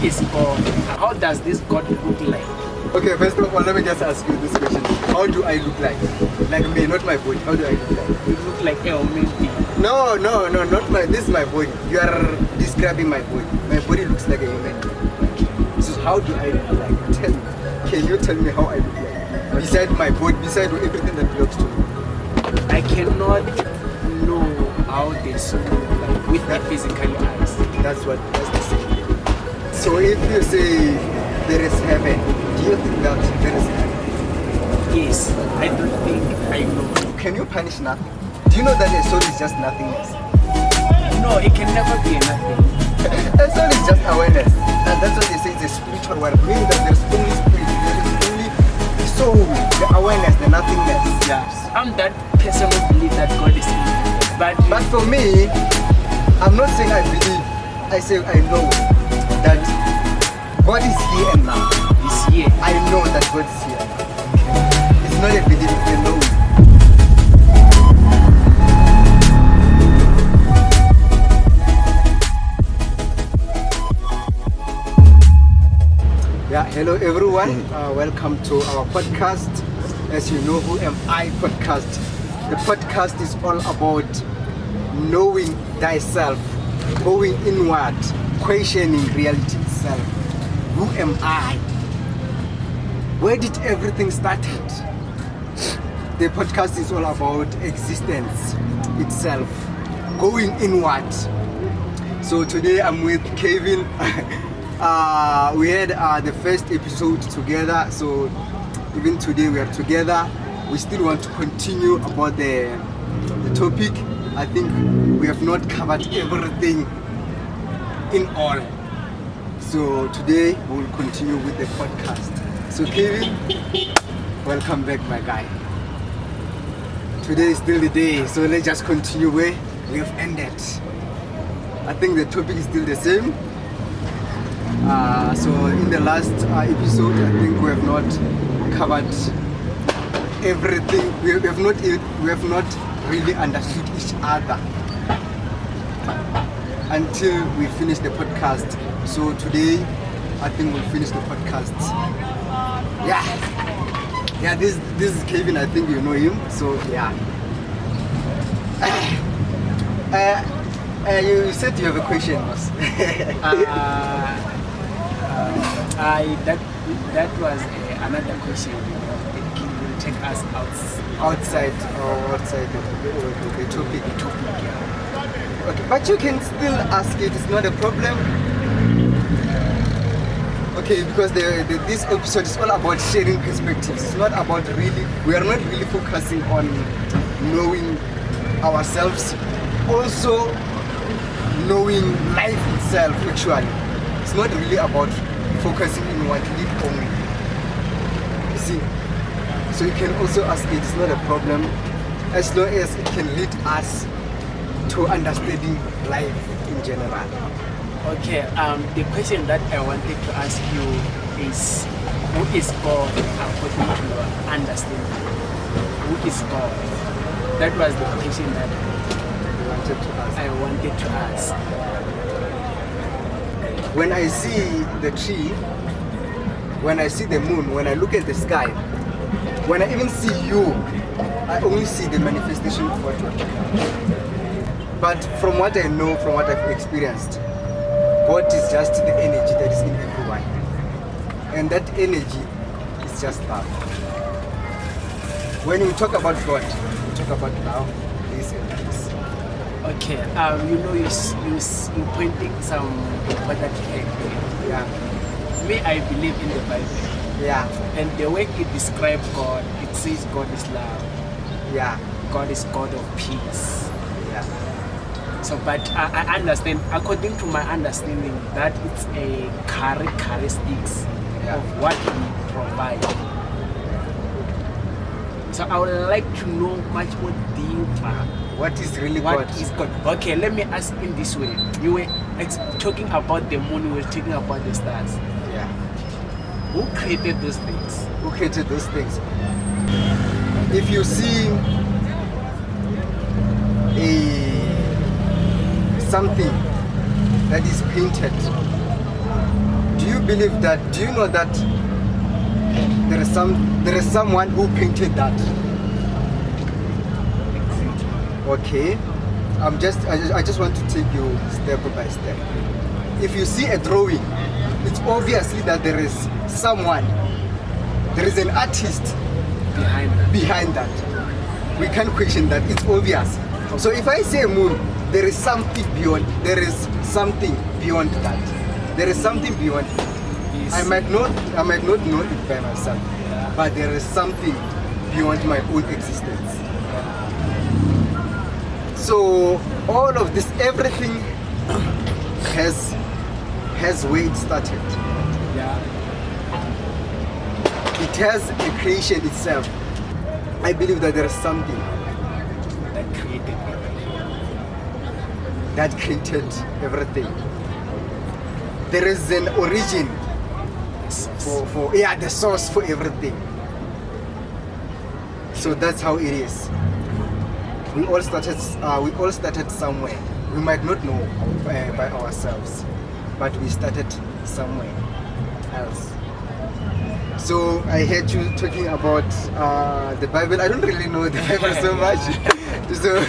is God? How does this God look like? Okay, first of all, let me just ask you this question. How do I look like? Like me, not my body. How do I look like? You look like a human being. No, not my. This is my body. You are describing my body. My body looks like a human being. So how do I look like? Tell me. Can you tell me how I look like? Beside my body, beside everything that belongs to me. I cannot know how they soul look like with the physical eyes. That's the same thing. So if you say there is heaven, do you think that there is heaven? Yes, I don't think I know. Can you punish nothing? Do you know that a soul is just nothingness? No, it can never be a nothing. A soul is just awareness. And that's what they say it's a spiritual world, meaning that there's only spirit, there is only the soul, the awareness, the nothingness. Yeah, I'm that person who believes that God is in. But for me, I'm not saying I believe, I say I know that God is here and now. this year, I know that God is here. It's not a belief, it's a knowing. Yeah, hello everyone. Welcome to our podcast. As you know, Who Am I podcast. The podcast is all about knowing thyself, going inward, questioning reality itself. Who am I? Where did everything started? The podcast is all about existence itself, going inward. So today I'm with Kevin. We had the first episode together, so even today we are together. We still want to continue about the topic. I think we have not covered everything in all. So today we will continue with the podcast. So Kevin, welcome back, my guy. Today is still the day, so let's just continue where we have ended. I think the topic is still the same. So in the last episode, I think we have not covered everything. We have not really understood each other until we finish the podcast. So today, I think we'll finish the podcast. Yeah. This is Kevin. I think you know him. So yeah. You said you have a question. that was another question. It will take us outside the topic. yeah. Okay, but you can still ask it. It's not a problem. Okay, because this episode is all about sharing perspectives. It's not about we are not really focusing on knowing ourselves. Also knowing life itself, actually. It's not really about focusing in one lead only. You see? So you can also ask it, it's not a problem, as long as it can lead us to understanding life in general. Okay, the question that I wanted to ask you is, who is God according to your understanding? Who is God? That was the question that I wanted to ask. When I see the tree, when I see the moon, when I look at the sky, when I even see you, I only see the manifestation of what you are. But from what I know, from what I've experienced, God is just the energy that is in everyone. And that energy is just love. When you talk about God, you talk about love, this and this. Okay, you pointing some important fact. Yeah. Me, I believe in the Bible. Yeah. And the way it describes God, it says God is love. Yeah. God is God of peace. Yeah. So, but I understand, according to my understanding, that it's a characteristics of what He provides. So I would like to know much more deeper. What is really What God? is God? Okay, let me ask in this way. You were talking about the moon, you were talking about the stars. Yeah. Who created those things? Who created those things? If you see something that is painted, believe that? Do you know that there is someone who painted that? Okay. I just want to take you step by step. If you see a drawing, it's obviously that there is someone, there is an artist behind that. We can't question that, it's obvious. So if I say moon, there is something beyond that. There is something beyond it. Yes. I might not know it by myself, but there is something beyond my own existence. So all of this, everything has where it started. Yeah. It has a creation itself. I believe that there is something That created everything. There is an origin for the source for everything. So that's how it is. We all started somewhere. We might not know by ourselves, but we started somewhere else. So I heard you talking about the Bible. I don't really know the Bible so much. So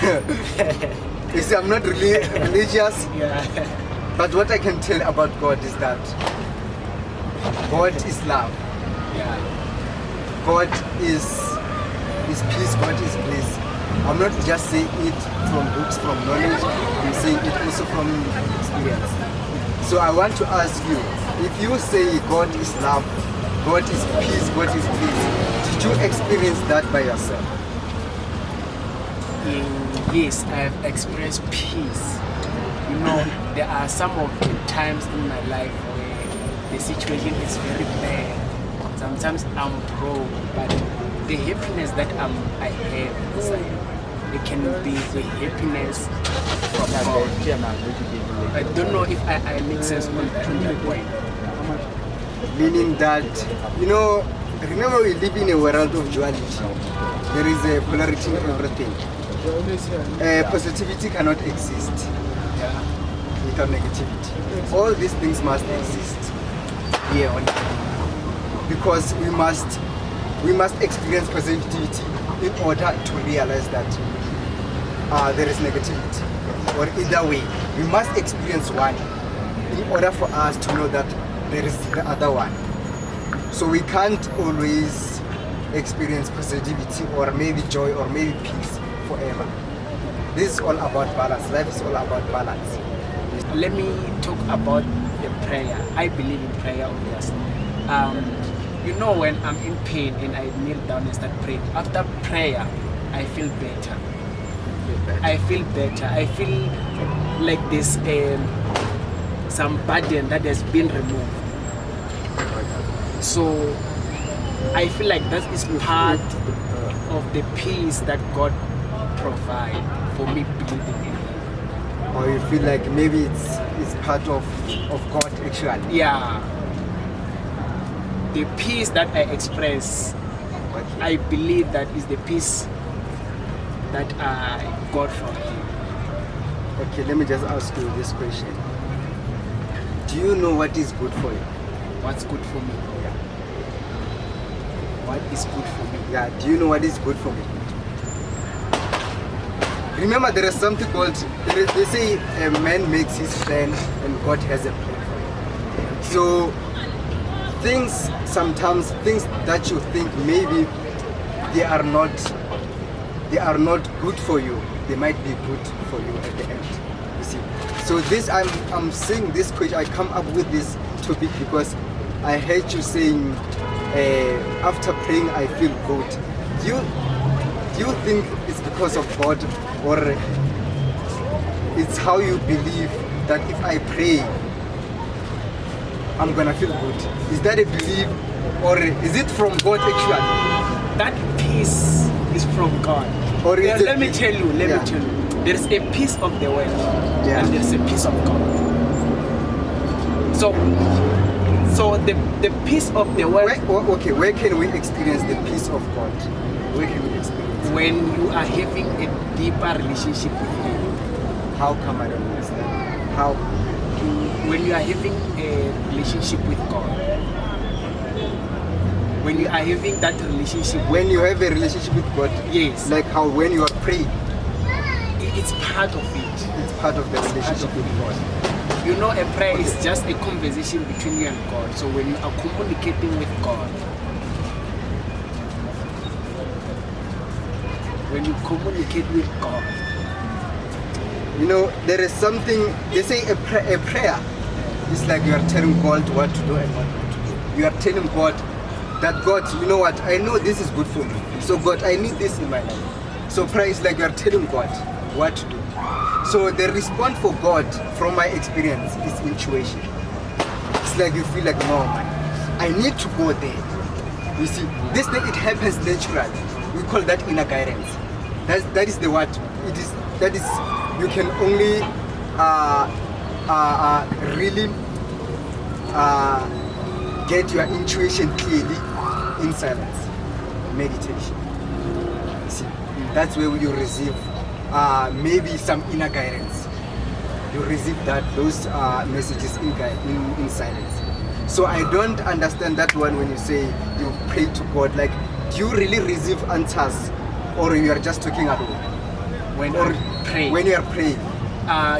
you see, I'm not really religious. Yeah. But what I can tell about God is that God is love. Yeah. God is peace. God is bliss. I'm not just saying it from books, from knowledge. I'm saying it also from experience. So I want to ask you, if you say God is love, God is peace, God is bliss, did you experience that by yourself? Yes, I have experienced peace. You know, there are some of the times in my life where the situation is very bad. Sometimes I'm broke, but the happiness that I have inside, it can be the happiness from God. I don't know if I make sense on that point. Meaning that, remember we live in a world of duality. There is a polarity in everything. Positivity cannot exist without negativity. All these things must exist here on earth, because we must experience positivity in order to realize that there is negativity. Or either way, we must experience one in order for us to know that there is the other one. So we can't always experience positivity or maybe joy or maybe peace forever. This is all about balance. Life is all about balance. Let me talk about the prayer. I believe in prayer, obviously. When I'm in pain and I kneel down and start praying, after prayer, I feel better. I feel like there's some burden that has been removed. So I feel like that is part of the peace that God provides for me believing in Him. Or you feel like maybe it's part of God actually. Yeah. The peace that I express, I believe that is the peace that I got from Him. Okay, let me just ask you this question. Do you know what is good for you? What's good for me? Yeah. What is good for me? Yeah, do you know what is good for me? Remember, there is something called, they say a man makes his plan and God has a plan for him. So sometimes things that you think maybe they are not good for you, they might be good for you at the end. You see. So this I'm saying this question, I come up with this topic because I heard you saying after praying I feel good. Do you think it's because of God, or it's how you believe that if I pray I'm gonna feel good? Is that a belief, or is it from God actually? That peace is from God. Or is Let me tell you. There's a peace of the world, and there's a peace of God. So the peace of the world. Where can we experience the peace of God? Where can we experience? When you are having a deeper relationship with Him. How come I don't understand? How? when you are having a relationship with God, when you are having that relationship, When you have a relationship with God, yes, like how when you are praying, it's part of it. it's part of the relationship with God. You know, a prayer is just a conversation between you and God. So when you are communicating with God, when you communicate with God, You know, there is something, they say a prayer is like you are telling God what to do and what not to do. You are telling God that, God, you know what, I know this is good for me. So God, I need this in my life. So prayer is like you are telling God what to do. So the response for God, from my experience, is intuition. It's like you feel like, no, man, I need to go there. You see, this thing, it happens naturally. We call that inner guidance. That is the word. It is, that is, you can only really get your intuition clearly in silence, meditation. You see, that's where you receive maybe some inner guidance. You receive those messages in silence. So I don't understand that one when you say you pray to God. Like, do you really receive answers, or you are just talking alone? when Or I pray, when you are praying?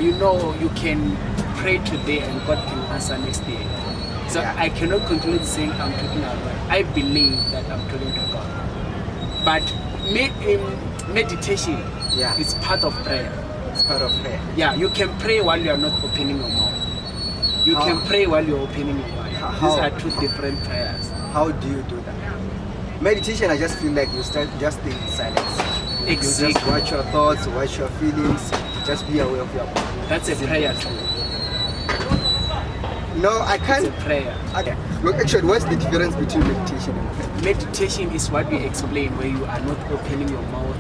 you know, you can pray today and God can answer next day. So Yeah. I cannot conclude saying I'm talking alone. I believe that I'm talking to God. But meditation Yeah. is part of prayer. It's part of prayer. Yeah, you can pray while you are not opening your mouth. You How? can pray while you're opening your mouth. How? These are two different prayers. How do you do that? Meditation, I just feel like you start just stay in silence. You just Exactly. watch your thoughts, watch your feelings, just be aware of your body. That's a prayer too. No, I It's can't. a prayer. Okay. Look, actually, what's the difference between meditation and prayer? Meditation is what we explain, where you are not opening your mouth,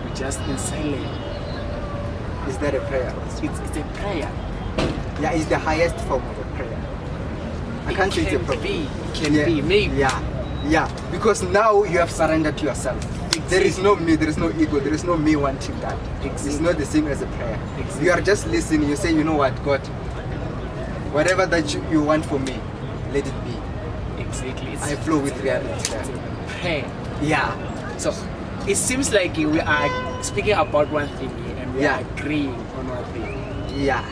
you're just in silence. Is that a prayer? It's a prayer. Yeah, it's the highest form of a prayer. I can't say it's a prayer. Can be, maybe. Yeah, because now you have surrendered to yourself. There is no me, there is no ego, there is no me wanting that. It's Exactly. not the same as a prayer. Exactly. You are just listening, you say, you know what, God, whatever that you want for me, let it be. Exactly. It's, I flow with reality. it's a prayer. Yeah, So it seems like we are speaking about one thing here and we Yeah. are agreeing on one thing. yeah.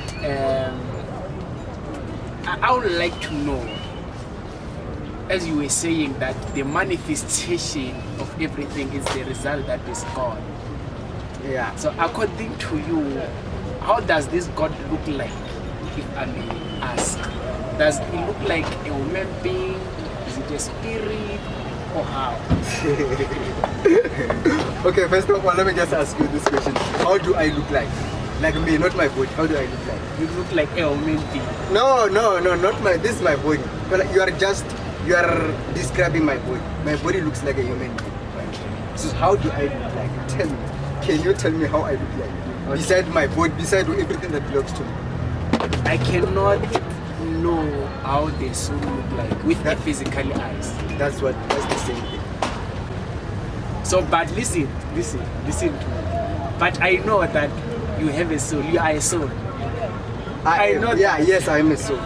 I would like to know, as you were saying, that the manifestation of everything is the result that is God. Yeah. So according to you, how does this God look like, if I may ask? Does it look like a human being? Is it a spirit? Or how? Okay, first of all, let me just ask you this question. How do I look like? Like me, not my body. How do I look like? You look like a human being. No, not my, this is my body. But you are describing my body. My body looks like a human being. So how do I look like? Tell me. Can you tell me how I look like? Okay. Beside my body, beside everything that belongs to me. I cannot know how the soul look like with the That- physical eyes. That's the same thing. So, but listen to me. But I know that you have a soul. You are a soul. I know Yeah, that. yes, I am a soul.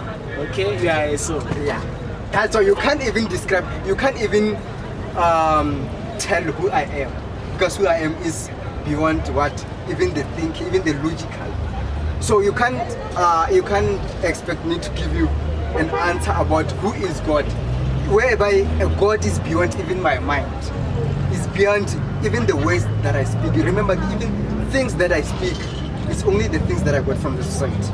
Okay, you are a soul. Yeah. That's why you can't even describe, you can't even tell who I am. Because who I am is beyond what, even the thinking, even the logical. So you can't expect me to give you an answer about who is God, whereby a God is beyond even my mind. It's beyond even the ways that I speak. You remember, even things that I speak, it's only the things that I got from the society.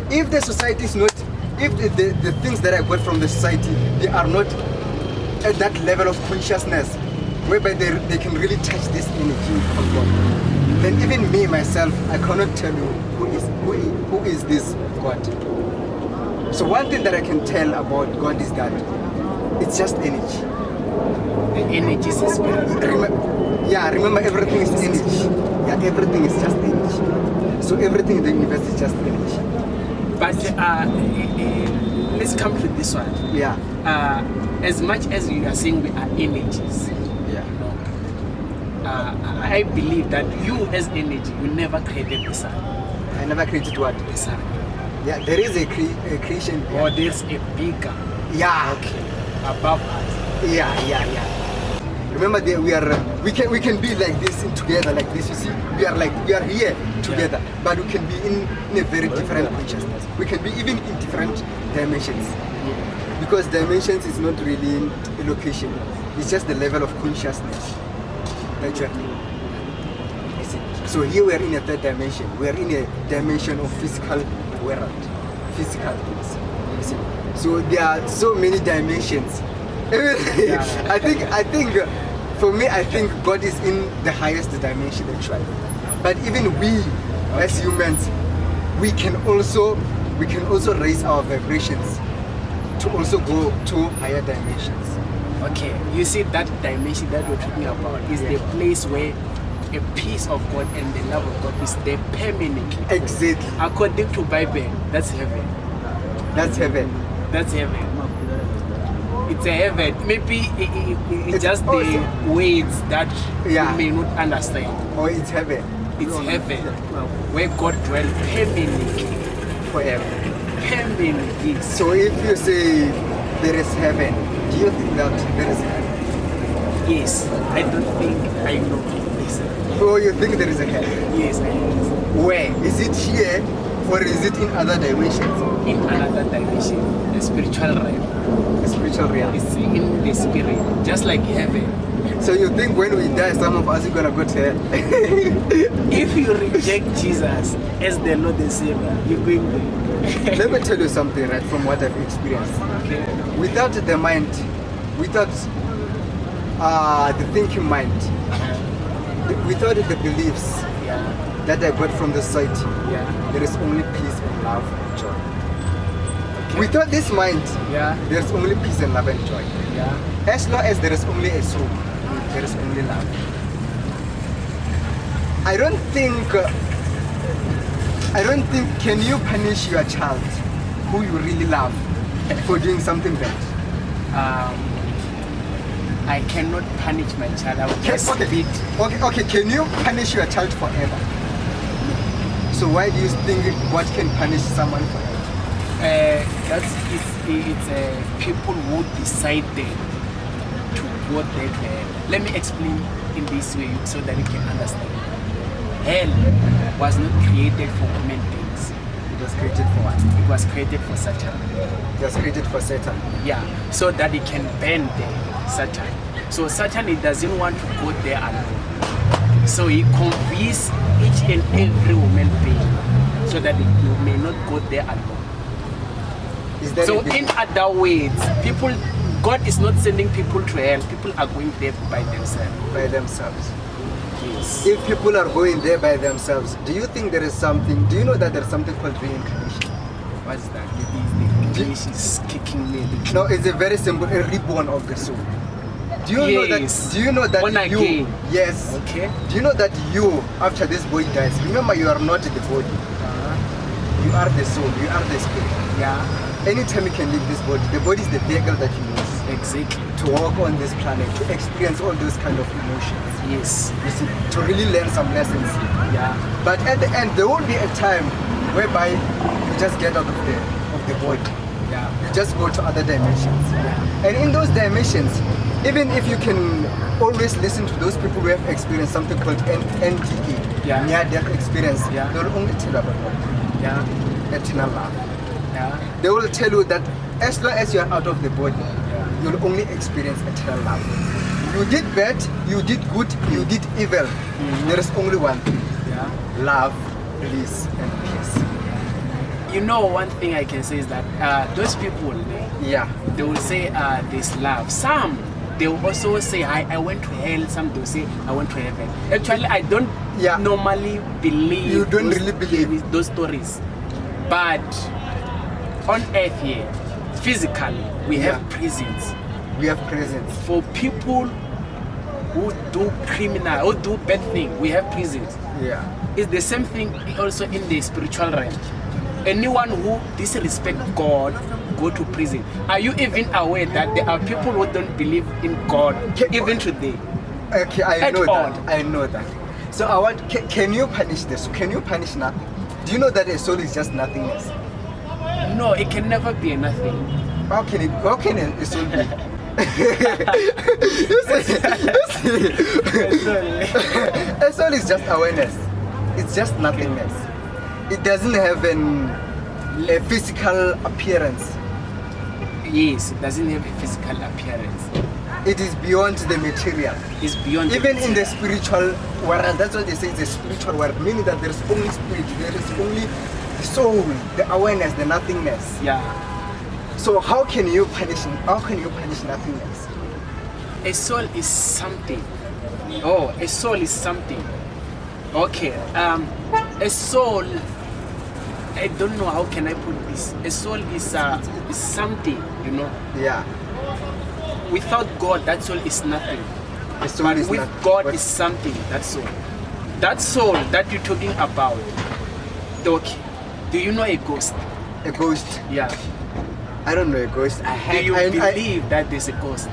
If the society is not, if the things that I got from the society, they are not at that level of consciousness, whereby they can really touch this energy of God, then even me myself, I cannot tell you who is this God. So one thing that I can tell about God is that it's just energy. The energy is a spirit. Remember everything is energy. Yeah, everything is just energy. So everything in the universe is just energy. But let's come to this one. Yeah. As much as you are saying we are energies, Yeah. I believe that you as energy, you never created the sun. I never created what? The sun. Yeah, there is a creation. Or there's a bigger, Yeah. okay, above us. Yeah. Remember that we can be like this together, like this. You see, we are here together, but we can be in a very different consciousness. We can be even in different dimensions, because dimensions is not really a location. It's just the level of consciousness that you are in. You see? So here we are in a third dimension. We are in a dimension of physical world, physical things. You see? So there are so many dimensions. I think for me, I think God is in the highest dimension actually. But even we as humans, we can also raise our vibrations to also go to higher dimensions. Okay, you see that dimension that we're talking about is the place where a peace of God and the love of God is there permanently. Exactly. According to Bible, that's heaven. That's heaven. That's heaven. It's a heaven. Maybe it's just the also- words that Yeah. you may not understand. Or it's heaven It's heaven where God dwells permanently. forever. Permanently. So if you say there is heaven, do you think that there is heaven? Yes, I don't think I know this. Or you think there is a heaven? Yes, I know. Where? Is it here or is it in other dimensions? In another dimension, the spiritual realm. The spiritual realm. It's in the spirit, just like heaven. So you think when we die, some of us are gonna go to hell? If you reject Jesus as the Lord and Savior, you're going there. Let me tell you something, right, from what I've experienced. Okay. Without the mind, without the thinking mind, without the beliefs Yeah. that I got from the society, Yeah. there is only peace and love and joy. Okay. Without this mind, Yeah. there is only peace and love and joy. Yeah. As long as there is only a soul, there is only love. I don't think, can you punish your child who you really love for doing something bad? I cannot punish my child. I will just beat. Okay, can you punish your child forever? So why do you think God can punish someone forever? It's people who decided to go there. Let me explain in this way so that you can understand. Hell was not created for human beings. It was created for what? It was created for Satan. It was created for Satan. Yeah, so that it can burn there, Satan. So Satan, he doesn't want to go there alone. So he convinces each and every human being so that you may not go there alone. Is that So a big- in other words, God is not sending people to hell. People are going there by themselves. by themselves? Yes. If people are going there by themselves, do you think there is something? Do you know that there's something called reincarnation? What's that? The English is kicking me. No, it's a very simple, a reborn of the soul. Do you know that? Yes. Do you know that Born you? again. Yes. Okay. Do you know that you, after this body dies, remember you are not the body. You are the soul. You are the spirit. Yeah, Anytime you can leave this body, the body is the vehicle that you use exactly. to walk on this planet, to experience all those kind of emotions. Yes. You see, to really learn some lessons. Yeah. But at the end, there will be a time whereby you just get out of the body. Yeah. You just go to other dimensions. And in those dimensions, even if you can always listen to those people who have experienced something called NDE, Yeah. near-death experience, Yeah. they will only tell you about Yeah. eternal love. Yeah. They will tell you that as long as you are out of the body, Yeah. you'll only experience eternal love. You did bad, you did good, you did evil. There is only one thing: Yeah. love, bliss, and peace. You know, one thing I can say is that those people, Yeah. they will say there's love. Some, they will also say, I went to hell. Some, they will say, I went to heaven. Actually, I don't Yeah. normally believe You don't those, really believe. those stories. But on earth here, physically, we have Yeah. prisons We have presence. for people who do criminal, who do bad things. We have prisons. Yeah. It's the same thing also in the spiritual realm. Anyone who disrespect God go to prison. Are you even aware that there are people who don't believe in God even today? Okay, I At know all. that. I know that. So can you punish this? Can you punish nothing? Do you know that a soul is just nothingness? No, it can never be nothing. How can a soul be? A soul is just awareness. It's just nothingness. It doesn't have a physical appearance. Yes, it doesn't have a physical appearance. It is beyond the material. It's beyond Even the in the spiritual world, that's what they say, it's a spiritual world, meaning that there's only spirit, there is only the soul, the awareness, the nothingness. Yeah. So how can you punish nothingness? A soul is something. Oh, a soul is something. Okay. A soul, I don't know how can I put this. A soul is something, you know. Yeah. Without God, that soul is nothing. A soul But is with not- God but- is something, that soul. That soul that you're talking about, okay. Do you know a ghost? a ghost. Yeah. I don't know a ghost. Do you believe that there's a ghost?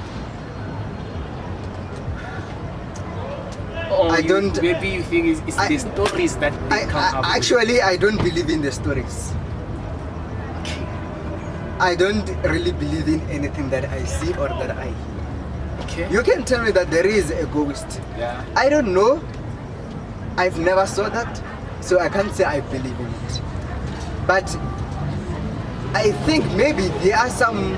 Or I don't- Maybe you think it's the stories that they come up with. Actually, I don't believe in the stories. Okay. I don't really believe in anything that I see or that I hear. Okay. You can tell me that there is a ghost. Yeah. I don't know. I've never saw that, so I can't say I believe in it. But I think maybe there are some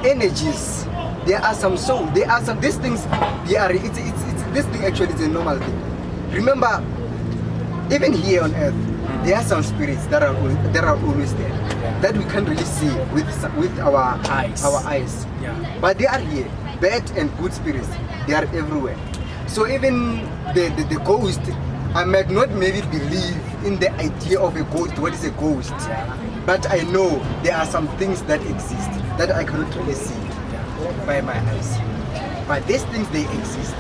energies. There are some soul. There are some these things. They are. It's this thing actually is a normal thing. Remember, even here on earth, there are some spirits that are always there that we can't really see with our Eyes. Our eyes. Yeah. But they are here. Bad and good spirits, they are everywhere. So even the ghost, I might not maybe believe in the idea of a ghost. What is a ghost? But I know there are some things that exist that I cannot really see by my eyes. But these things, they exist.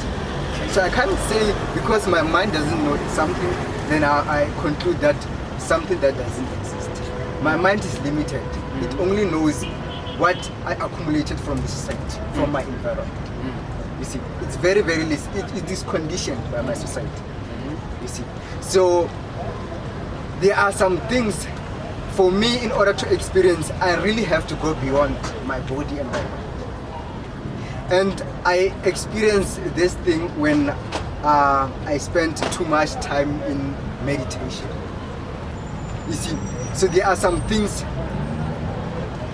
So I can't say because my mind doesn't know something, then I conclude that something that doesn't exist. My mind is limited. It only knows what I accumulated from the society, from my environment. You see, it's very, very less. It is conditioned by my society. You see, so there are some things for me in order to experience. I really have to go beyond my body and my mind. And I experienced this thing when I spent too much time in meditation. You see, so there are some things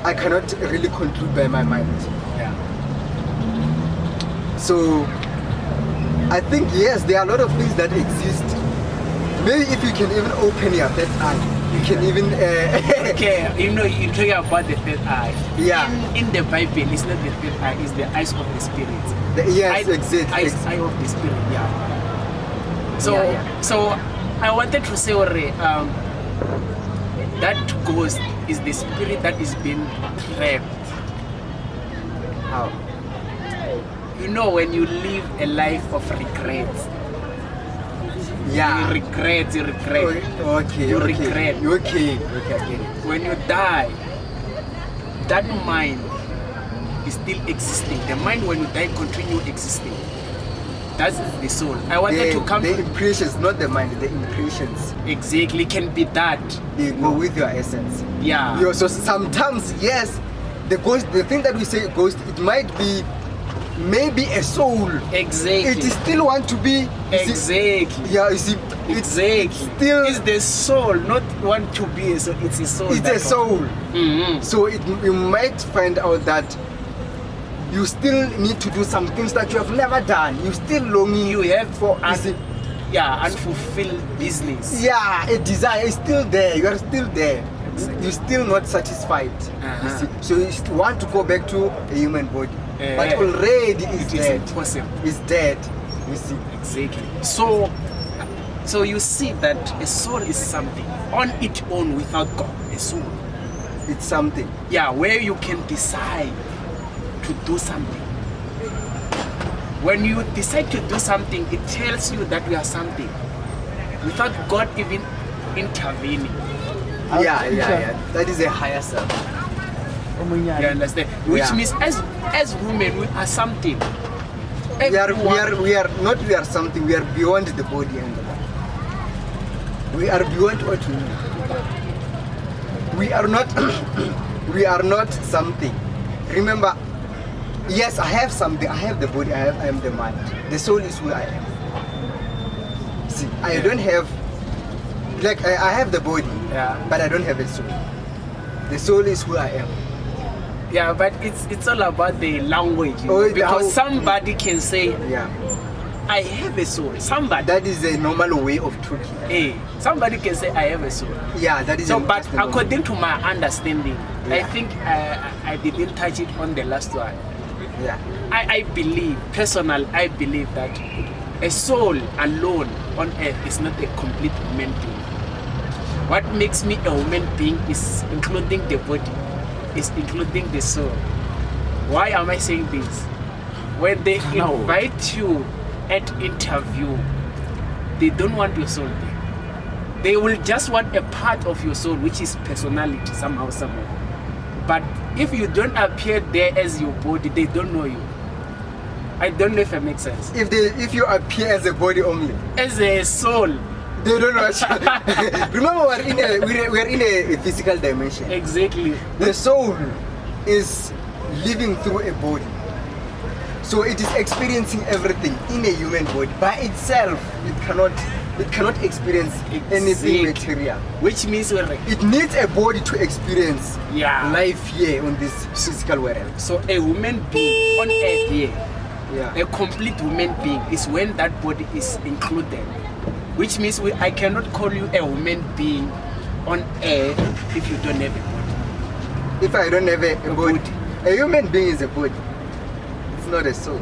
I cannot really conclude by my mind. Yeah. So I think yes, there are a lot of things that exist. Maybe if you can even open your third eye, you can even Okay, you know, you talking about the third eye. Yeah. In the Bible, it's not the third eye, it's the eyes of the spirit. yes, Eye- exactly. Eye of the spirit, yeah. So, Yeah. so I wanted to say, that ghost is the spirit that is being trapped. How? You know, when you live a life of regrets, Yeah. you regret. Okay. You okay. regret. Okay. Okay, I get it. When you die, that mind is still existing. The mind, when you die, continue existing. That's the soul. I wanted to come the to impressions, not the mind, the impressions. exactly can be that. They go with your essence. Yeah. So sometimes, yes, the ghost, the thing that we say ghost, it might be maybe a soul. Exactly. It is still want to be. you see- Exactly. Yeah, you see, it's Exactly. still. It's the soul, not want to be a soul. It's a soul. It's that a soul. Mm-hmm. So you might find out that you still need to do some things that you have never done. You still longing. You have for. You see, unfulfilled business. yeah, a desire is still there. You are still there. Exactly. You're still not satisfied. Uh-huh. You see, so you want to go back to a human body, but Eh. already It it's is dead. impossible. It's dead. You see. Exactly. So you see that a soul is something on its own without God. A soul. It's something. Yeah, where you can decide to do something. When you decide to do something, it tells you that you are something without God even intervening. Yeah. That is a higher self. You understand? Which Yeah. means as women we are something. We Everyone- are something. We are beyond the body and the mind. We are beyond what we know. we are not we are not something. Remember, yes, I have something. I have the body. I am the mind. The soul is who I am. See, I don't have, like, I have the body, Yeah. but I don't have a soul. The soul is who I am. Yeah, but it's all about the language, you know, Oh, because how- somebody can say, Yeah, I have a soul. Somebody, that is a normal way of talking. somebody can say, I have a soul. Yeah, that is. So, a, but just a normal- according to my understanding, I Yeah. think I didn't touch it on the last one. yeah, I believe, personal, I believe that a soul alone on earth is not a complete human being. What makes me a human being is including the body, is including the soul. Why am I saying this? When they invite you at interview, they don't want your soul there. They will just want a part of your soul, which is personality somehow, somewhere. But if you don't appear there as your body, they don't know you. I don't know if it makes sense. if you appear as a body only, As a soul, they don't know. Remember, we're in a physical dimension. exactly. The soul is living through a body. So it is experiencing everything in a human body. By itself, it cannot experience anything Exactly. material. Which means we're like, It needs a body to experience Yeah. life here on this physical world. so a human being on earth here, Yeah. a complete human being is when that body is included. Which means I cannot call you a human being on earth if you don't have a body. If I don't have a A body, body. a human being is a body. It's not a soul.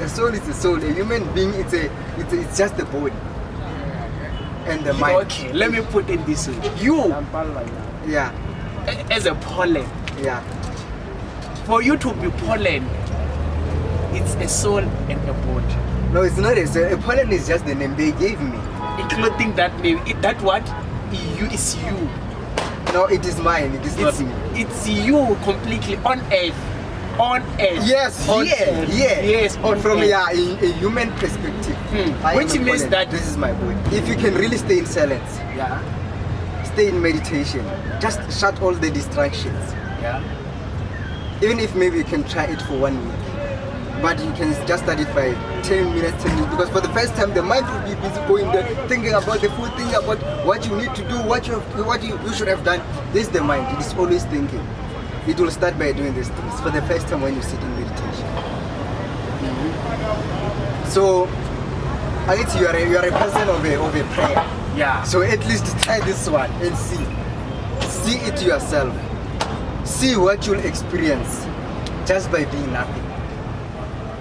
A soul is a soul. A human being, it's just the body and the mind. Okay, let me put it this way. You, Yeah, as a pollen, yeah. for you to be pollen, it's a soul and a body. No, it's not a soul. A pollen is just the name they gave me. Including that name, that what? You is you. No, it is mine. It is not It's, me. it's you completely on earth. On earth. Yes, on yeah, earth. yeah. Yes, on From earth. a human perspective, I am Which a means pollen. that- this is my body. If you can really stay in silence, Yeah. stay in meditation, just shut all the distractions. Yeah. Even if maybe you can try it for 1 week, but you can just start it by 10 minutes, because for the first time the mind will be busy going there, thinking about the food, thinking about what you need to do, what you should have done. This is the mind. It is always thinking. It will start by doing these things for the first time when you sit in meditation. So, I guess you are a person of a prayer. Yeah. So at least try this one and see. See it yourself. See what you'll experience just by being nothing.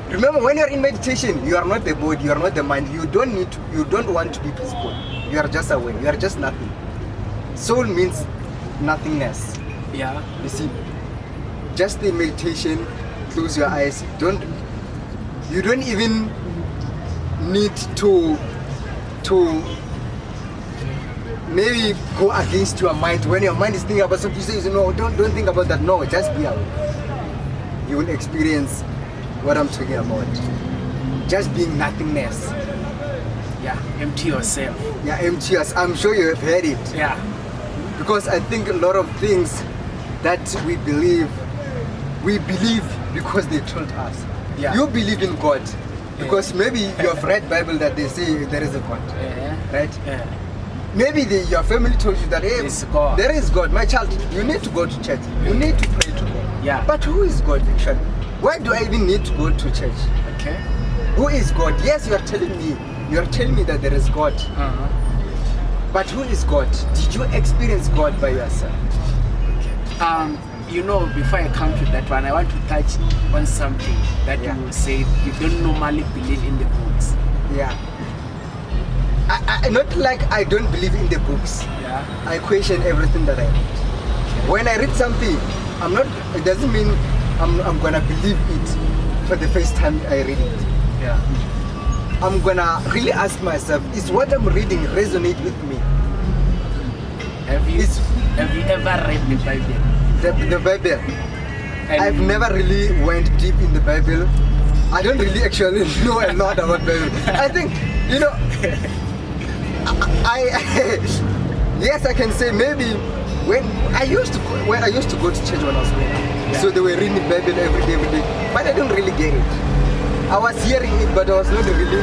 Remember, when you're in meditation, you are not the body, you are not the mind. You don't want to be peaceful. You are just aware. You are just nothing. Soul means nothingness. Yeah. You see, just in meditation, close your eyes. You don't even need to maybe go against your mind. When your mind is thinking about something, you say, no, don't think about that. No, just be aware. You will experience what I'm talking about. Just being nothingness. Yeah. Empty yourself. Yeah, empty us. I'm sure you have heard it. Yeah. Because I think a lot of things that we believe because they told us. Yeah. You believe in God because maybe you have read Bible that they say there is a God, Yeah. right? Yeah. Maybe your family told you that, hey, It's God. there is God. My child, you need to go to church. You need to pray to God. Yeah. But who is God actually? Why do I even need to go to church? Okay. Who is God? Yes, you are telling me that there is God. Uh-huh. But who is God? Did you experience God by yourself? Before I come to that one, I want to touch on something that Yeah. you say you don't normally believe in the books. Yeah. I not like I don't believe in the books. Yeah. I question everything that I read. When I read something, it doesn't mean I'm gonna believe it for the first time I read it. Yeah. I'm gonna really ask myself, is what I'm reading resonate with me? Have you It's- ever read the Bible? The Bible. And I've never really went deep in the Bible. I don't really actually know a lot about Bible. I think, I yes, I can say maybe when I used to go to church when I was growing up. Yeah. So they were reading the Bible every day, but I don't really get it. I was hearing it, but I was not really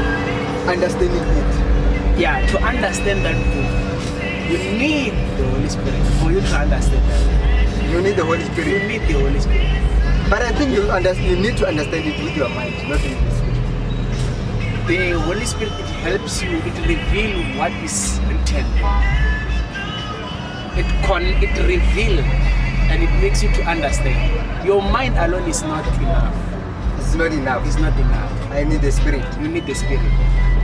understanding it. Yeah, to understand that book, you need the Holy Spirit for you to understand that. You need the Holy You Spirit. need the Holy Spirit. But I think you need to understand it with your mind, not with the Spirit. The Holy Spirit, it helps you, it reveals what is written. It reveals and it makes you to understand. Your mind alone is not enough. It's not enough. It's not enough. I need the Spirit. You need the Spirit,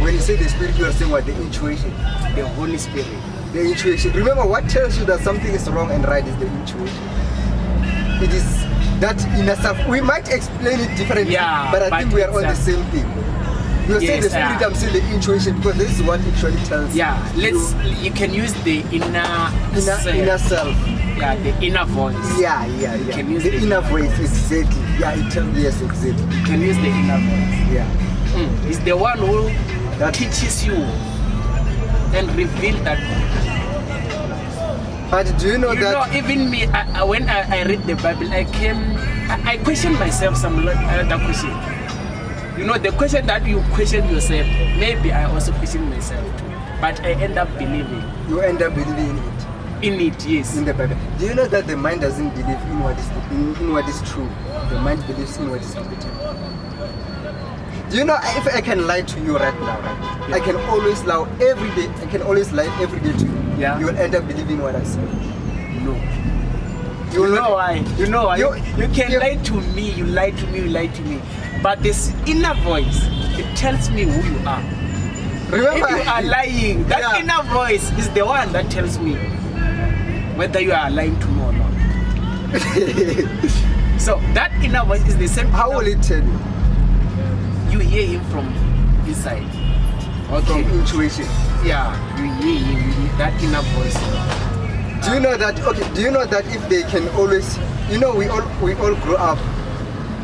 When you say the Spirit, you are saying what? The intuition. the Holy Spirit. The intuition. Remember, what tells you that something is wrong and right is the intuition. It is that inner self. We might explain it differently, Yeah, but I think we are it's on the same thing. You're saying the Yes, Spirit, yeah. I'm saying the intuition, because this is what actually tells Yeah, you you can use the inner self. Yeah, the inner voice. Yeah. can use The the inner inner voice, exactly. Yeah, it tells me, yes, exactly. You can use the inner voice. Yeah. It's the one who That- teaches you and reveal that. But do you know You that? know, even me, when I read the Bible, I question myself some other question. You know, the question that you question yourself, maybe I also question myself too. But I end up believing You end up believing in it, yes. in the Bible. Do you know that the mind doesn't believe in what is true? The mind believes in what is written. Do you know if I can lie to you right now, right? Yeah. I can always lie every day. I can always lie every day to you. Yeah. You will end up believing what I say. No. You will You know not- why? You know why? You- You can you- lie to me, you lie to me, you lie to me. But this inner voice, it tells me who you are. Remember, If you are lying, that Yeah. inner voice is the one that tells me whether you are lying to me or not. So that inner voice is the same. How inner- will it tell you? You hear him from inside. From intuition. Yeah, you hear him, that inner voice. Do you know that? Okay. Do you know that if they can always, we all grew up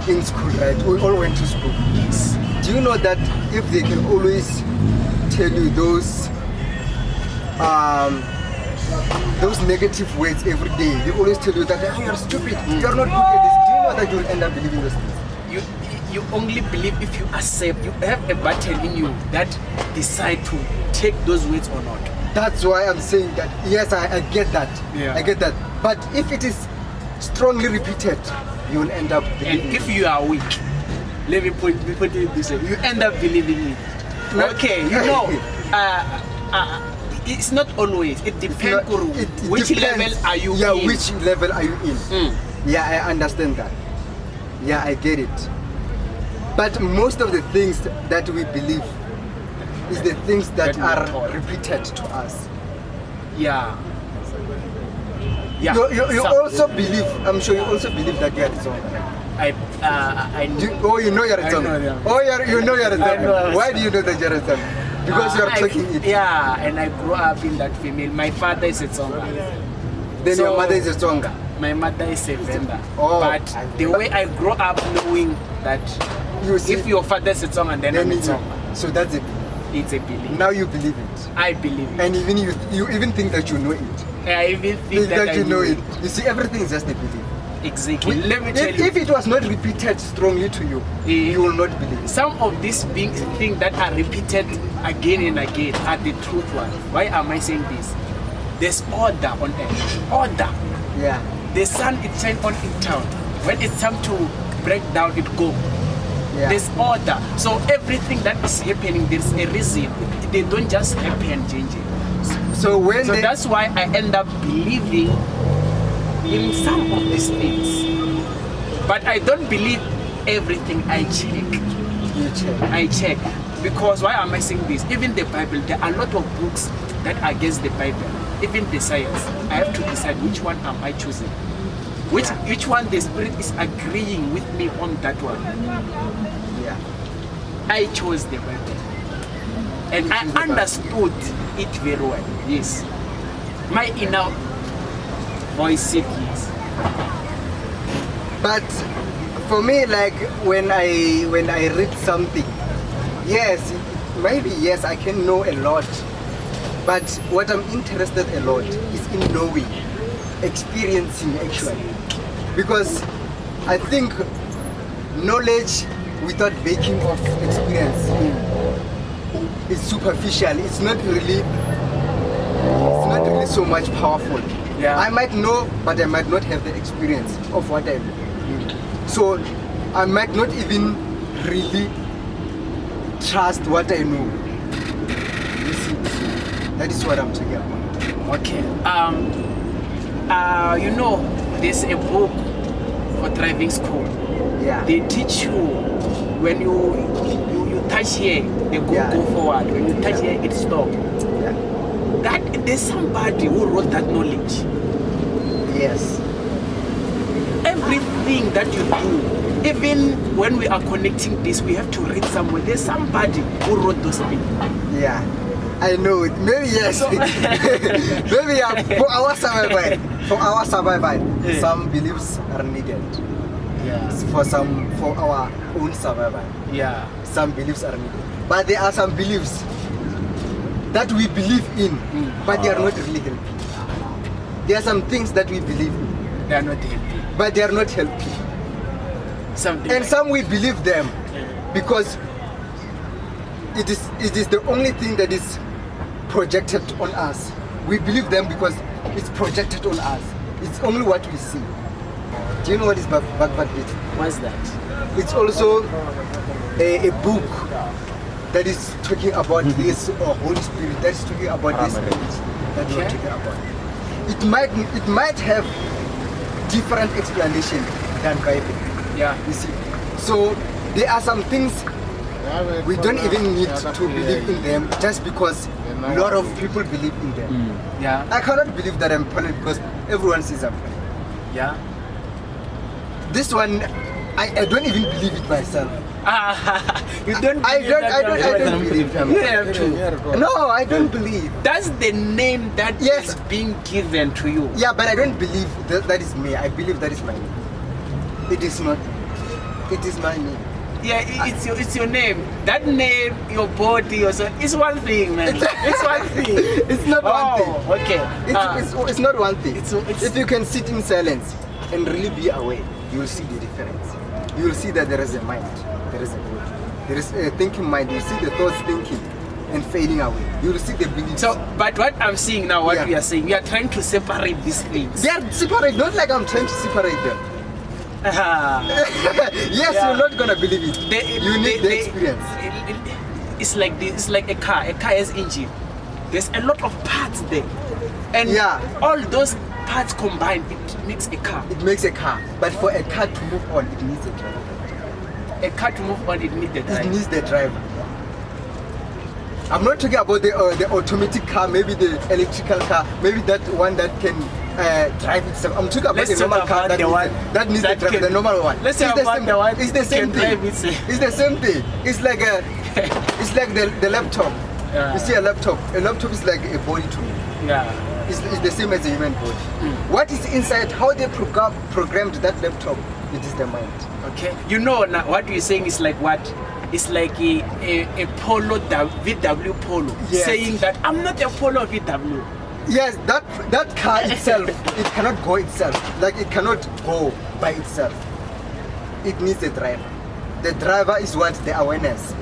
in school, right? We all went to school. Yes. Do you know that if they can always tell you those negative words every day, they always tell you that oh, you're stupid, you're not good at this. Do you know that you'll end up believing those things? You only believe if you accept. You have a button in you that decide to take those words or not. That's why I'm saying that. Yes, I get that. Yeah. I get that. But if it is strongly repeated, you will end up And believing. if you are weak, let me put it this way, you end up believing it. No. Okay, you know, it's not always. It depends on which depends. level are you Yeah, in. which level are you in? Mm. Yeah, I understand that. Yeah, I get it. But most of the things that we believe is the things that That we are are taught. repeated to us. Yeah. Yeah. You So, also believe, I'm sure you also believe that you are Tsonga. I You know you're a I know, Tsonga. yeah. Oh, you know you're a I know Tsonga. I'm Why do you know that you're a Tsonga? Because you're talking it. Yeah, and I grew up in that family. My father is a Tsonga. Then your So- mother is a Tsonga. My mother is a Venda. Oh. But the way I grew up knowing that You see, if your father is a Tsonga, then I'm a Tsonga. so that's it. It's a belief. Now you believe it. I believe it. And even you even think that you know it. I even think that I you know knew it. You see, everything is just a belief. Exactly. Let me tell If, you. if it was not repeated strongly to you, Eh. you will not believe it. Some of these things that are repeated again and again are the truth ones. Why am I saying this? There's order on earth. Order. Yeah. The sun it shines on in town. When it's time to break down, it go. Yeah. There's order. So everything that is happening, there's a reason. They don't just happen, changing. So when So they, that's why I end up believing in some of these things. But I don't believe everything I check. you check. I check. Because why am I saying this? Even the Bible, there are a lot of books that are against the Bible. Even the science. I have to decide which one am I choosing. Which one the Spirit is agreeing with me on that one. Yeah. I chose the Bible. And You I choose the Bible. understood it very well. Yes. My inner voice said yes. But for me, like when I read something, yes, maybe yes, I can know a lot. But what I'm interested a lot is in knowing experiencing actually. Because I think knowledge without backing of experience is superficial. It's not really so much powerful. Yeah. I might know, but I might not have the experience of what I know. So I might not even really trust what I know. You see, that is what I'm talking about. Okay. You know, there's a book for driving school. Yeah. They teach you when you touch here, they go forward. When you touch here, it stop. Yeah. That there's somebody who wrote that knowledge. Yes. Everything that you do, even when we are connecting this, we have to read somewhere. There's somebody who wrote those things. Yeah. I know it. Maybe yes. Maybe for our survival. For our survival, Yeah. some beliefs are needed. Yeah. For our own survival, Yeah. some beliefs are needed. But there are some beliefs that we believe in, but they are not really helping. There are some things that we believe in, They are not helping. but they are not helping. Something. And like- some we believe them because it is the only thing that is projected on us. We believe them because it's projected on us. It's only what we see. Do you know what is Bhagavad Gita? What's that? It's also a book that is talking about this Holy Spirit, that is talking about this knowledge that we're Okay. talking about. It might have different explanation than Bible. Yeah. You see, so there are some things we don't even need to believe in them just because a lot of people believe in them. Yeah. I cannot believe that I'm Poland because everyone says I'm Poland. Yeah. This one, I don't even believe it myself. You don't. I believe don't- that I don't- you are I don't Poland. believe them. You have to. No, I don't believe. That's the name that Yes. is being given to you. Yeah, but I don't believe that is me. I believe that is my name. It is not. It is my name. Yeah, it's your name. That name, your body, your soul, it's one thing, man. It's one thing. It's not one thing. Okay. It's not one thing. it's- If you can sit in silence and really be aware, you will see the difference. You will see that there is a mind, there is a body, there is a thinking mind. You see the thoughts thinking and fading away. You will see the beliefs. So, but what I'm seeing now, what Yeah. we are saying, we are trying to separate these things. they are separate. Not like I'm trying to separate them. Yes, Yeah. you're not gonna believe it. You need the experience. It's like this. It's like a car. A car has engine. There's a lot of parts there, and Yeah. all those parts combined, it makes a car. It makes a car, but for a car to move on, it needs a driver. A car to move on, it needs the It driver. needs the driver. I'm not talking about the automatic car, maybe the electrical car, maybe that one that can drive itself. I'm talking about Let's the normal talk car about the one that needs the that driver, can- the normal one. let's talk about the one It's the same can thing. drive itself. It's the same thing. It's like the laptop. Yeah. You see a laptop. A laptop is like a body to me. Yeah. It's the same as a human body. What is inside, how they programmed that laptop, it is the mind. Okay. You know now what you're saying is like what? It's like a Polo VW Polo Yes. saying that I'm not a Polo VW. Yes, that car itself, it cannot go itself. Like it cannot go by itself. It needs a driver. The driver is what? The awareness.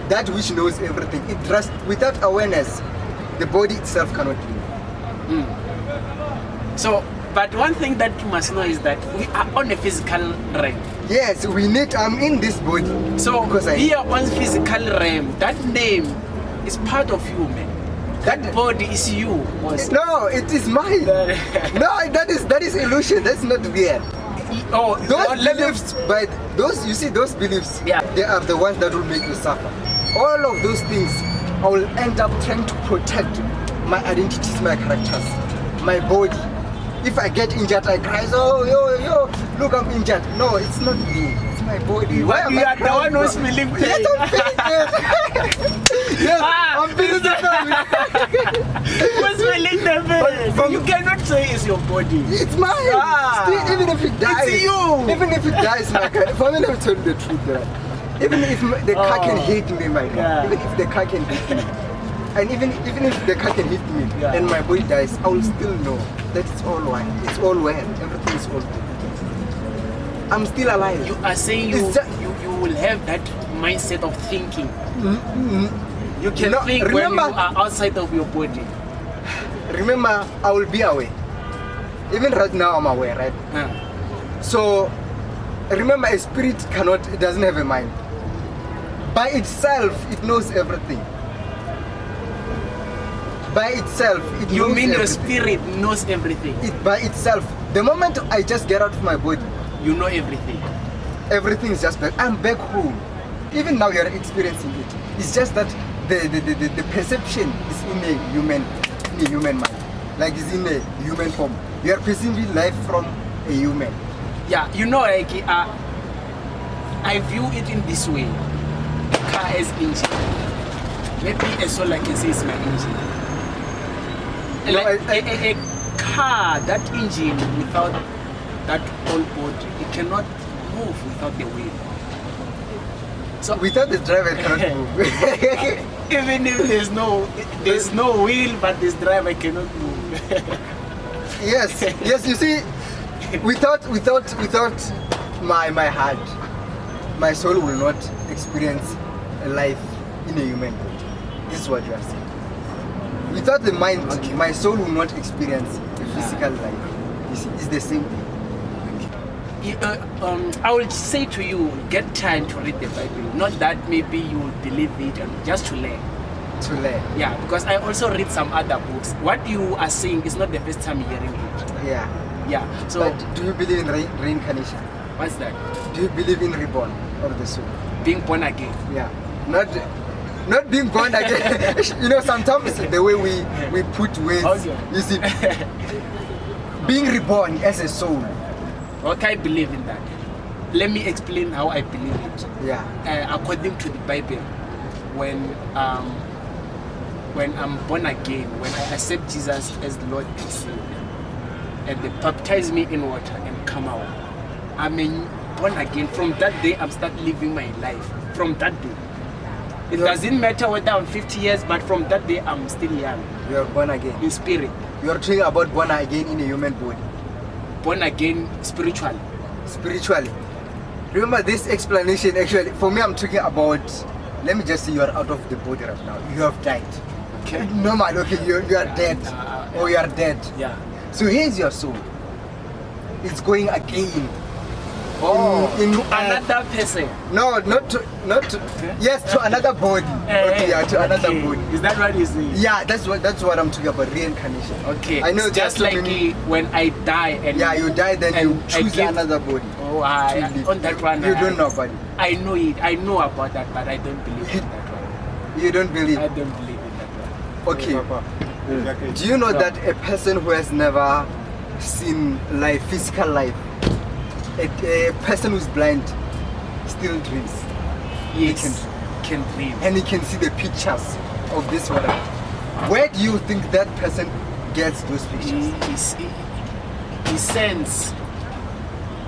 That which knows everything. It trusts. Without awareness, the body itself cannot live. So, but one thing that you must know is that we are on a physical realm. Yes, we need. I'm in this body. So Because I- here on physical realm, that name is part of you, man. That That- body is you. Also. No, it is mine. No, that is illusion. That's not real. Oh, Those let me- beliefs, but those you see those beliefs, Yeah. they are the ones that will make you suffer. All of those things, I will end up trying to protect my identities, my characters, my body. If I get injured, I cry. Oh, yo, look, I'm injured. No, it's not me. It's my body. Why But am you I are the crying, one who's bro? feeling Yes, pain. I'm feeling it. Yes, I'm feeling the pain. Who's feeling the pain? From- You cannot say it's your body. It's mine. Ah. Still, even if it dies. It's you. Even if it dies, my God. For me, let me tell you the truth. Even if the car can Oh. hit me, my God. Yeah. Even if the car can hit me, And even if the car can hit me Yeah. and my body dies, I will still know that it's all well. It's all well. Everything is all good. I'm still alive. You are saying you, It's just- you will have that mindset of thinking. Mm-hmm. You can No, think when you remember- are outside of your body. Remember, I will be away. Even right now, I'm aware, right? Huh. So, remember, a spirit it doesn't have a mind. By itself, it knows everything. By itself, it You knows mean your everything. spirit knows everything? By itself. The moment I just get out of my body, You know everything. everything is just back. I'm back home. Even now, you're experiencing it. It's just that the perception is in a human mind. Like it's in a human form. You are perceiving life from a human. Yeah, you know, like I view it in this way. A car as engine. Maybe a soul I can say is my engine. No, Like I- a car, that engine without that whole body, it cannot move without the wheel. So Without the driver, it cannot move. even if there's no wheel, but this driver cannot move. Yes. You see, without my heart, my soul will not experience a life in a human body. This is what you are saying. Without the mind, Okay. my soul will not experience a physical life. You see, it's the same thing. I will say to you, get time to read the Bible. Not that maybe you will believe it, and just to learn. To learn. Yeah, because I also read some other books. What you are saying is not the first time hearing it. Yeah. Yeah. So But do you believe in reincarnation? what's that? Do you believe in reborn of the soul? Being born again. Yeah. Not being born again. You know, sometimes the way we put words, Okay. you see, being reborn as a soul. Okay, I believe in that. Let me explain how I believe it. Yeah. According to the Bible, when I'm born again, when I accept Jesus as Lord and Savior, and they baptize me in water and come out, I'm born again. From that day, I'm start living my life. From that day, it You're- doesn't matter whether I'm 50 years, but from that day, I'm still young You are born again. in spirit, You are talking about born again in a human body. born again spiritually. Spiritually. Remember this explanation actually, for me I'm talking about, let me just say you are out of the body right now. You have died. Okay. Normal, okay, you are dead. Or you are dead. Yeah. So here's your soul. It's going again. Oh, In to another person. No, not to, yes, to another body. Okay, yeah, to another Okay. body. Is that what you say? Yeah, that's what I'm talking about, reincarnation. Okay. I know it's just there's so like many- when I die and Yeah, you die, then and you I choose give- another body. Oh, to live. on that one. You don't know about it. I know it. I know about that, but I don't believe in that one. You don't believe. I don't believe in that one. Okay. Do you know that a person who has never seen life, physical life, a person who's blind still dreams, Yes. Can dream. and he can see the pictures of this world? Where do you think that person gets those pictures? He sends.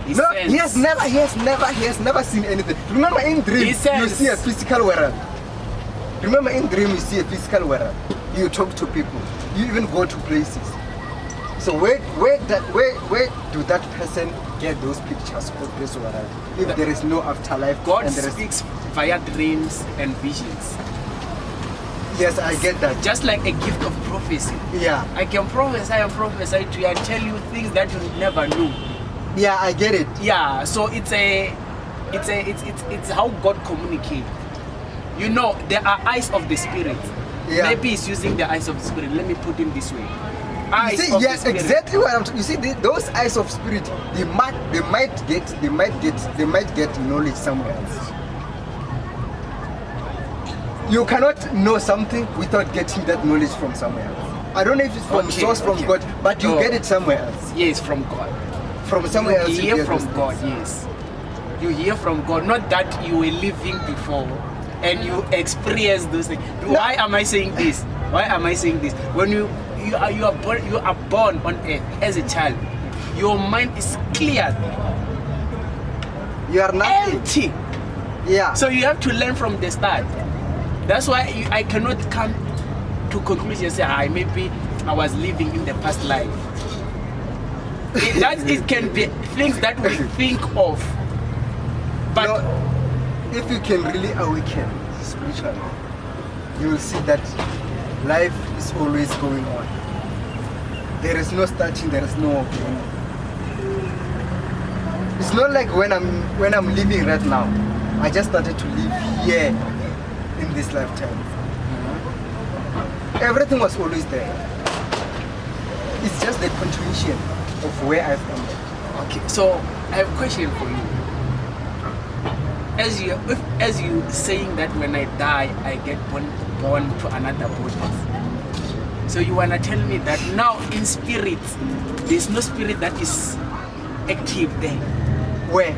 No, he has never seen anything. Remember in dream, He you says- see a physical world. Remember in dream, you see a physical world. You talk to people. You even go to places. So where do that person get those pictures of this world if there is no afterlife? God and there is, speaks via dreams and visions, yes, I get that. just like a gift of prophecy. Yeah, I can prophesy and prophesy to you and tell you things that you never knew. yeah, I get it. Yeah, so it's how God communicates. You know, there are eyes of the spirit. Yeah. Maybe he's using the eyes of the spirit. Let me put it this way. You Eyes see, of yes, the spirit. exactly what I'm. You see, those eyes of spirit, they might get knowledge somewhere else. You cannot know something without getting that knowledge from somewhere else. I don't know if it's from Okay, source from okay. God, but you Oh. get it somewhere else. Yes, from God. From somewhere else. You you hear get from those God, things. yes. You hear from God, not that you were living before and you experience those things. Why am I saying this? Why am I saying this? When you are born on earth as a child, your mind is clear, You are nothing. empty. Yeah. So you have to learn from the start. That's why I cannot come to conclusion, say, maybe I was living in the past life. It can be things that we think of. But if you can really awaken spiritually, you will see that life is always going on. There is no starting, there is no ending. It's not like when I'm living right now. I just started to live here in this lifetime. Everything was always there. It's just the continuation of where I've come. Okay, so I have a question for you. As you saying that when I die, I get born to another body. So you wanna tell me that now in spirit, there's no spirit that is active there. Where?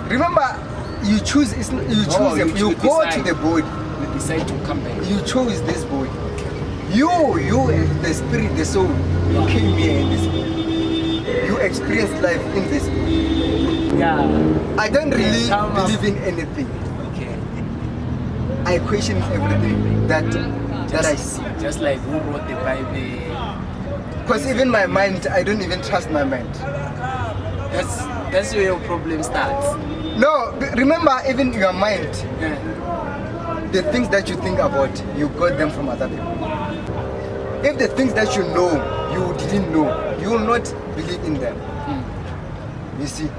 Remember, you choose. You go to the body. You decide to come back. You chose this body. You, the spirit, the soul, you came here in this body. You experienced life in this body. Yeah. I don't really believe in anything. Okay. I question everything that I see. Just like who wrote the Bible. Because even my mind, I don't even trust my mind. That's where your problem starts. No, remember, even your mind, the things that you think about, you got them from other people. If the things that you know, you didn't know, you will not believe in them. You see?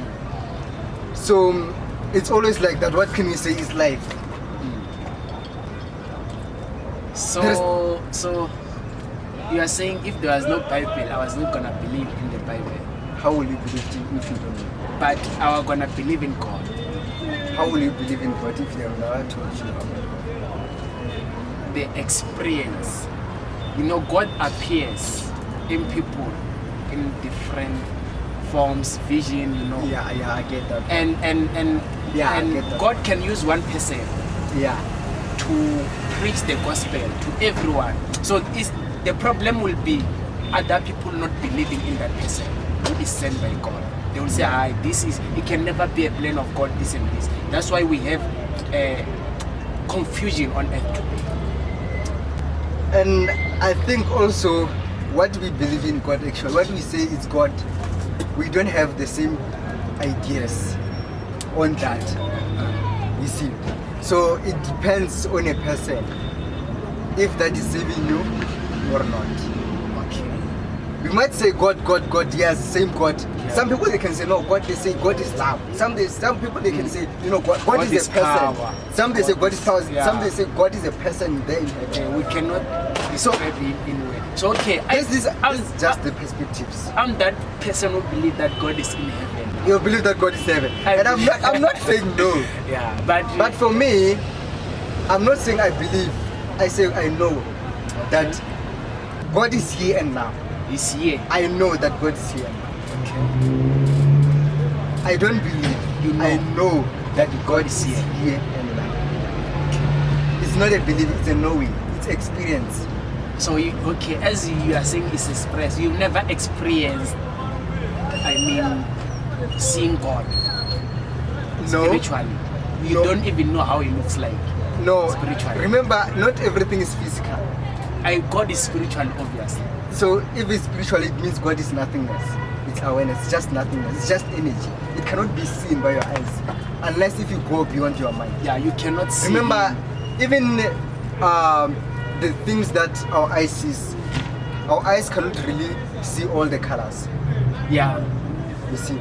So, it's always like that. What can we say is life? So you are saying if there was no Bible, I was not gonna believe in the Bible. How will you believe if you don't know? But I was gonna believe in God. How will you believe in God if they have never told you about the experience? You know, God appears in people in different forms, vision, you know. Yeah, I get that. And I get that. God can use one person to preach the gospel to everyone. So the problem will be other people not believing in that person who is sent by God. They will say, it can never be a plan of God, this and this. That's why we have confusion on earth today. And I think also what we believe in God, actually, what we say is God, we don't have the same ideas on that. You see? So it depends on a person if that is saving you or not. Okay. We might say God, yes, same God. Yeah. Some people they can say no, God they say God is love. Some people they can say, you know, God is a person. Power. Some they say God is power. Yeah. Some they say God is a person there in heaven. We cannot describe it in a way. So okay, this is just the perspectives. I'm that person who believe that God is in heaven. You believe that God is in heaven, and I'm not saying no. Yeah, but for me, I'm not saying I believe. I say I know that God is here and now. He's here. I know that God is here and now. Okay. I don't believe. You know. I know that God is here and now. It's not a belief, it's a knowing, it's experience. So as you are saying it's expressed, you've never experienced, seeing God spiritually. You don't even know how he looks like. No. Spiritually. Remember, not everything is physical. God is spiritual, obviously. So if it's spiritual, it means God is nothingness. It's awareness, it's just nothingness. It's just energy. It cannot be seen by your eyes unless if you go beyond your mind. Yeah, you cannot see. Remember, even the things that our eyes sees, our eyes cannot really see all the colors. Yeah. You see,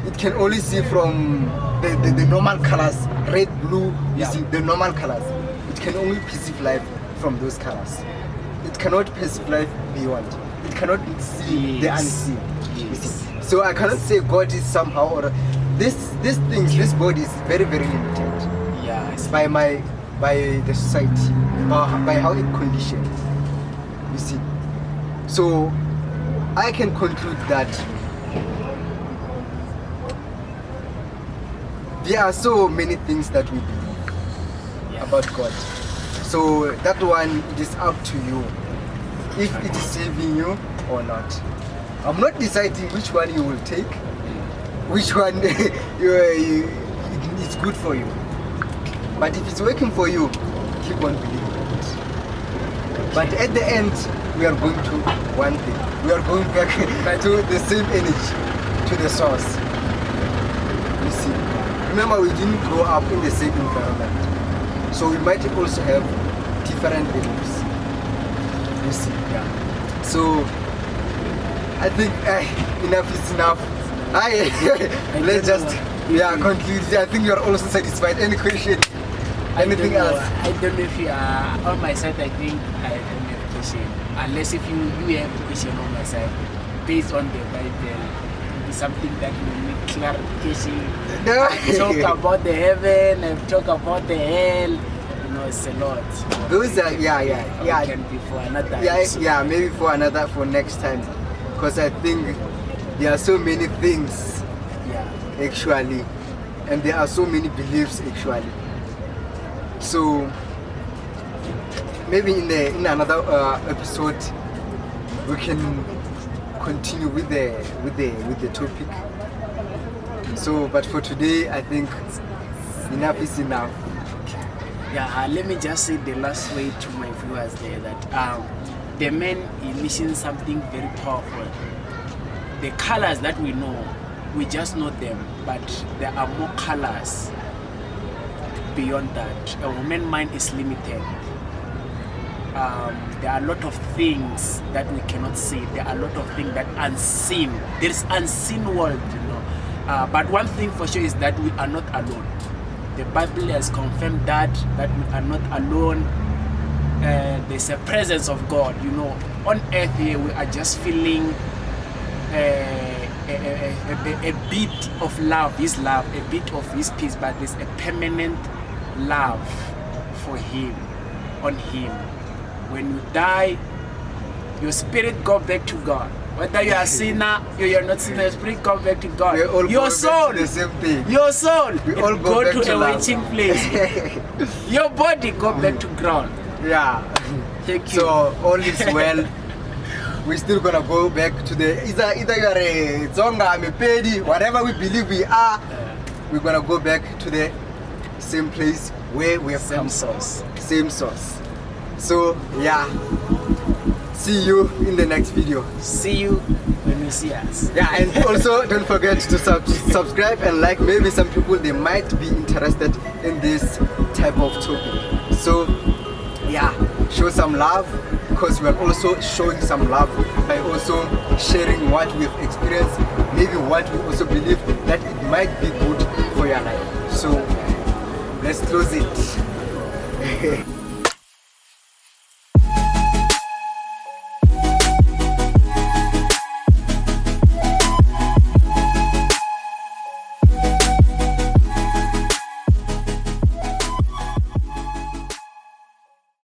it can only see from the normal colors, red, blue. You see, the normal colors. It can only perceive life from those colors. It cannot perceive life beyond. It cannot see the unseen. You see? So I cannot say God is somehow or this body is very, very limited. Yeah. By the society, by how it conditioned. You see. So I can conclude that there are so many things that we believe about God. So that one, it is up to you if it is saving you or not. I'm not deciding which one you will take, which one is good for you. But if it's working for you, keep on believing it. But at the end, we are going to one thing. We are going back to the same energy, to the source. You see, remember we didn't grow up in the same environment, so we might also have different beliefs. You see, yeah. So I think enough is enough. Let's just conclude. I think you are also satisfied. Any question? Anything else? I don't know if you are on my side. I think I don't have a question. Unless if you have a question on my side, based on the Bible, something that will need clarification. No. Talk about the heaven and talk about the hell. You know, it's a lot. Those are It can be for another episode. maybe for next time, because I think there are so many things actually, and there are so many beliefs actually. So maybe in another episode we can continue with the topic. So, but for today, I think enough is enough. Let me just say the last way to my viewers there that the man is mentioned something very powerful. The colors that we know, we just know them, but there are more colors beyond that. A woman's mind is limited. There are a lot of things that we cannot see. There are a lot of things that are unseen. There is unseen world, you know. But one thing for sure is that we are not alone. The Bible has confirmed that we are not alone. There's a presence of God, you know. On earth here, we are just feeling a bit of love, His love, a bit of His peace, but there's a permanent love for Him, on Him. When you die, your spirit go back to God. Whether you are a sinner or you're not sinner, your spirit go back to God. Your soul, the same thing. Your soul, We all go back to a love. waiting place. Your body go back to ground. Yeah. Thank you. So all is well. We're still gonna go back to the either you are a Zonga, I'm a Pedi, whatever we believe we are. We're gonna go back to the same place where we have come from. Same source. So see you in the next video. See you when you see us. And also don't forget to subscribe and like. Maybe some people, they might be interested in this type of topic. So show some love, because we are also showing some love by also sharing what we've experienced, maybe what we also believe that it might be good for your life. So let's close it.